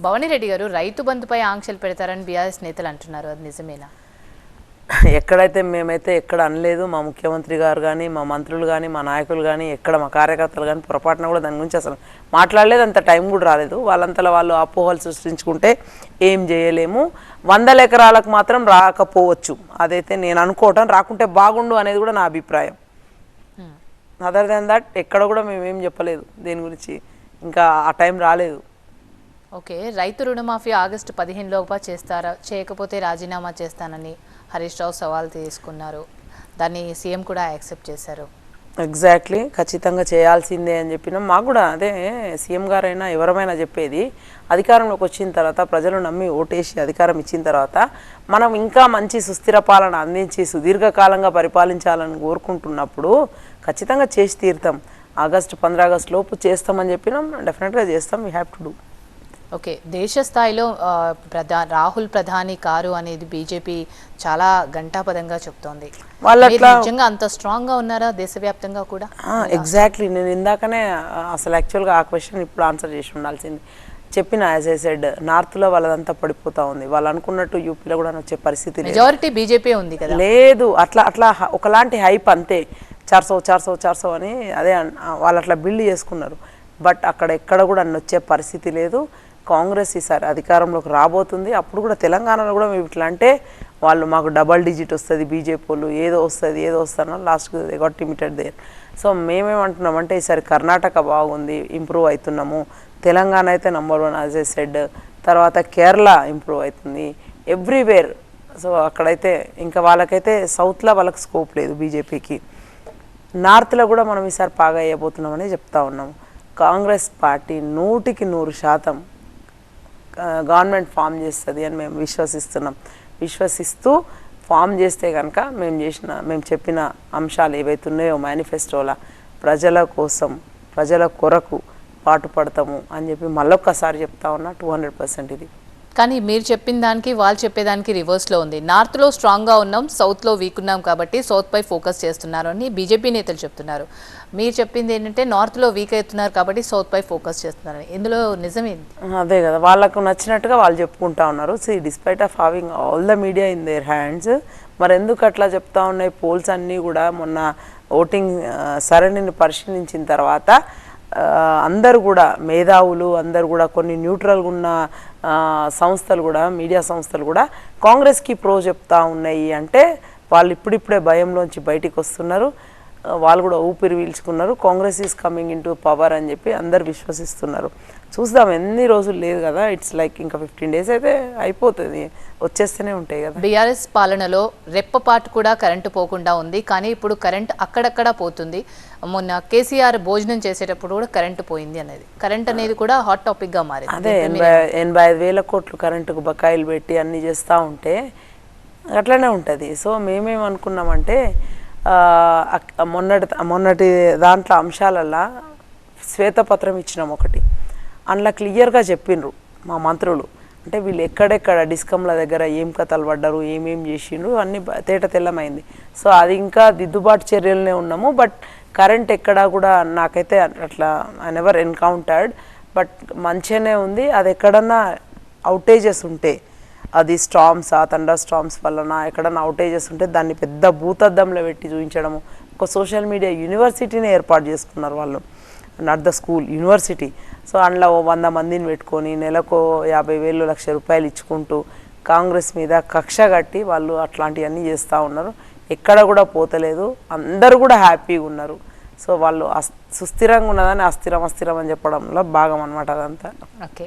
భవానీ రెడ్డి గారు రైతు బంధుపై ఆంక్షలు పెడతారని బీఆర్ఎస్ నేతలు అంటున్నారు, అది నిజమేనా? ఎక్కడైతే మేమైతే ఎక్కడ అనలేదు. మా ముఖ్యమంత్రి గారు కానీ, మా మంత్రులు కానీ, మా నాయకులు కానీ, ఎక్కడ మా కార్యకర్తలు కానీ పొరపాటున కూడా దాని గురించి అసలు మాట్లాడలేదు. అంత టైం కూడా రాలేదు. వాళ్ళంతలో వాళ్ళు అపోహలు సృష్టించుకుంటే ఏం చేయలేము. 100 ఎకరాలకు మాత్రం రాకపోవచ్చు, అదైతే నేను అనుకోవటం. రాకుంటే బాగుండు అనేది కూడా నా అభిప్రాయం. అదర్ దాన్ దట్ ఎక్కడ కూడా మేమేం చెప్పలేదు దేని గురించి, ఇంకా ఆ టైం రాలేదు. ఓకే, రైతు రుణమాఫీ ఆగస్టు 15 లోపా చేస్తారా, చేయకపోతే రాజీనామా చేస్తానని హరీష్ రావు సవాల్ తీసుకున్నారు. దాన్ని సీఎం కూడా యాక్సెప్ట్ చేశారు. ఎగ్జాక్ట్లీ, ఖచ్చితంగా చేయాల్సిందే అని చెప్పినాం. మాకు కూడా అదే సీఎం గారైనా ఎవరమైనా చెప్పేది, అధికారంలోకి వచ్చిన తర్వాత ప్రజలు నమ్మి ఓటేసి అధికారం ఇచ్చిన తర్వాత మనం ఇంకా మంచి సుస్థిర పాలన అందించి సుదీర్ఘకాలంగా పరిపాలించాలని కోరుకుంటున్నప్పుడు ఖచ్చితంగా చేసి తీరుతాం. ఆగస్టు 15 లోపు చేస్తామని చెప్పినాం. డెఫినెట్గా చేస్తాం. We have to do. Okay, దేశ స్థాయిలో రాహుల్ ప్రధాని కారు అనేది బీజేపీ చాలా గంటాపదంగా చెప్తోంది. వాళ్ళు నిజంగా అంత స్ట్రాంగ్గా ఉన్నారా దేశవ్యాప్తంగా కూడా? ఎగ్జాక్ట్లీ, నేను ఇందాకనే అసలు యాక్చువల్గా ఆ క్వశ్చన్ ఇప్పుడు ఆన్సర్ చేసి ఉండాల్సింది. చెప్పిన యాజ్ ఐ సెడ్, నార్త్లో వాళ్ళదంతా పడిపోతూ ఉంది. వాళ్ళు అనుకున్నట్టు యూపీలో కూడా వచ్చే పరిస్థితి మెజారిటీ బీజేపీ ఉంది కదా. లేదు, అట్లా ఒకలాంటి హైప్ అంతే. 400 అని అదే వాళ్ళు అట్లా బిల్డ్ చేసుకున్నారు. బట్ అక్కడ ఎక్కడ కూడా వచ్చే పరిస్థితి లేదు. కాంగ్రెస్ ఈసారి అధికారంలోకి రాబోతుంది. అప్పుడు కూడా తెలంగాణలో కూడా మేము ఇట్లా అంటే వాళ్ళు మాకు డబల్ డిజిట్ వస్తుంది, బీజేపీ వాళ్ళు ఏదో వస్తుందో లాస్ట్కి they got limited there. So మేమేమంటున్నామంటే ఈసారి కర్ణాటక బాగుంది, ఇంప్రూవ్ అవుతున్నాము. తెలంగాణ అయితే నంబర్ 1 యాజ్ ఏ సెడ్. తర్వాత కేరళ ఇంప్రూవ్ అవుతుంది, ఎవ్రీవేర్. సో అక్కడైతే ఇంకా వాళ్ళకైతే సౌత్లో వాళ్ళకి స్కోప్ లేదు బీజేపీకి. నార్త్లో కూడా మనం ఈసారి బాగా అయ్యబోతున్నామని చెప్తా ఉన్నాము. కాంగ్రెస్ పార్టీ 100% గవర్నమెంట్ ఫామ్ చేస్తుంది అని మేము విశ్వసిస్తూ ఫామ్ చేస్తే కనుక మేము చెప్పిన అంశాలు ఏవైతే ఉన్నాయో మేనిఫెస్టోలో ప్రజల కోసం ప్రజల కొరకు పాటుపడతాము అని చెప్పి మళ్ళొక్కసారి చెప్తా ఉన్నా. 200% ఇది. కానీ మీరు చెప్పిన దానికి వాళ్ళు చెప్పేదానికి రివర్స్లో ఉంది. నార్త్లో స్ట్రాంగ్గా ఉన్నాం, సౌత్లో వీక్ ఉన్నాం కాబట్టి సౌత్పై ఫోకస్ చేస్తున్నారు అని బీజేపీ నేతలు చెప్తున్నారు. మీరు చెప్పింది ఏంటంటే నార్త్లో వీక్ అవుతున్నారు కాబట్టి సౌత్పై ఫోకస్ చేస్తున్నారని. ఇందులో నిజమేంటి? అదే కదా, వాళ్ళకు నచ్చినట్టుగా వాళ్ళు చెప్పుకుంటా ఉన్నారు. So despite of having all the media in their hands, మరి ఎందుకు అట్లా చెప్తా ఉన్నాయి? పోల్స్ అన్నీ కూడా మొన్న ఓటింగ్ సరళిని పరిశీలించిన తర్వాత అందరు కూడా మేధావులు, అందరు కూడా కొన్ని న్యూట్రల్గా ఉన్న సంస్థలు కూడా, మీడియా సంస్థలు కూడా కాంగ్రెస్కి ప్రో చెప్తా ఉన్నాయి. అంటే వాళ్ళు ఇప్పుడిప్పుడే భయంలోంచి బయటికి వస్తున్నారు. వాళ్ళు కూడా ఊపిరి పీల్చుకున్నారు. Congress is coming into power అని చెప్పి అందరు విశ్వసిస్తున్నారు. చూద్దాం, ఎన్ని రోజులు లేదు కదా. ఇట్స్ లైక్ ఇంకా 15 days అయితే అయిపోతుంది, వచ్చేస్తూనే ఉంటాయి కదా. బీఆర్ఎస్ పాలనలో రెప్పపాటు కూడా కరెంటు పోకుండా ఉంది, కానీ ఇప్పుడు కరెంట్ అక్కడక్కడ పోతుంది. మొన్న కేసీఆర్ భోజనం చేసేటప్పుడు కూడా కరెంటు పోయింది అనేది, కరెంట్ అనేది కూడా హాట్ టాపిక్గా మారింది. అదే 85,000 కోట్లు కరెంటుకు బకాయిలు పెట్టి అన్నీ చేస్తూ ఉంటే అట్లనే ఉంటుంది. సో మేమేమనుకున్నామంటే మొన్నటి దాంట్లో అంశాలల్లో శ్వేతపత్రం ఇచ్చినాం ఒకటి. అందులో క్లియర్గా చెప్పిండ్రు మా మంత్రులు, అంటే వీళ్ళు ఎక్కడెక్కడ డిస్కంల దగ్గర ఏం కథలు పడ్డారు, ఏమేం చేసిండ్రు అన్నీ తేట తెల్లమైంది. సో అది ఇంకా దిద్దుబాటు చర్యలనే ఉన్నాము. బట్ కరెంట్ ఎక్కడా కూడా నాకైతే అట్లా ఐ నెవర్ ఎన్కౌంటర్డ్. బట్ మంచిగానే ఉంది. అది ఎక్కడన్నా అవుటేజెస్ ఉంటే, అది థండర్ స్టార్మ్స్ వలన ఎక్కడన్నా అవుటేజెస్ ఉంటే దాన్ని పెద్ద భూతద్దంలో పెట్టి చూపించడము. ఒక సోషల్ మీడియా యూనివర్సిటీని ఏర్పాటు చేసుకున్నారు వాళ్ళు, not the school, university. So అందులో 100 మందిని పెట్టుకొని నెలకు 50,000 లక్ష రూపాయలు ఇచ్చుకుంటూ కాంగ్రెస్ మీద కక్ష కట్టి వాళ్ళు అట్లాంటివన్నీ చేస్తూ ఉన్నారు. ఎక్కడ కూడా పోతలేదు, అందరూ కూడా హ్యాపీగా ఉన్నారు. సో వాళ్ళు సుస్థిరంగా ఉన్నదని అస్థిరం అని చెప్పడంలో భాగం అనమాట అదంతా. ఓకే.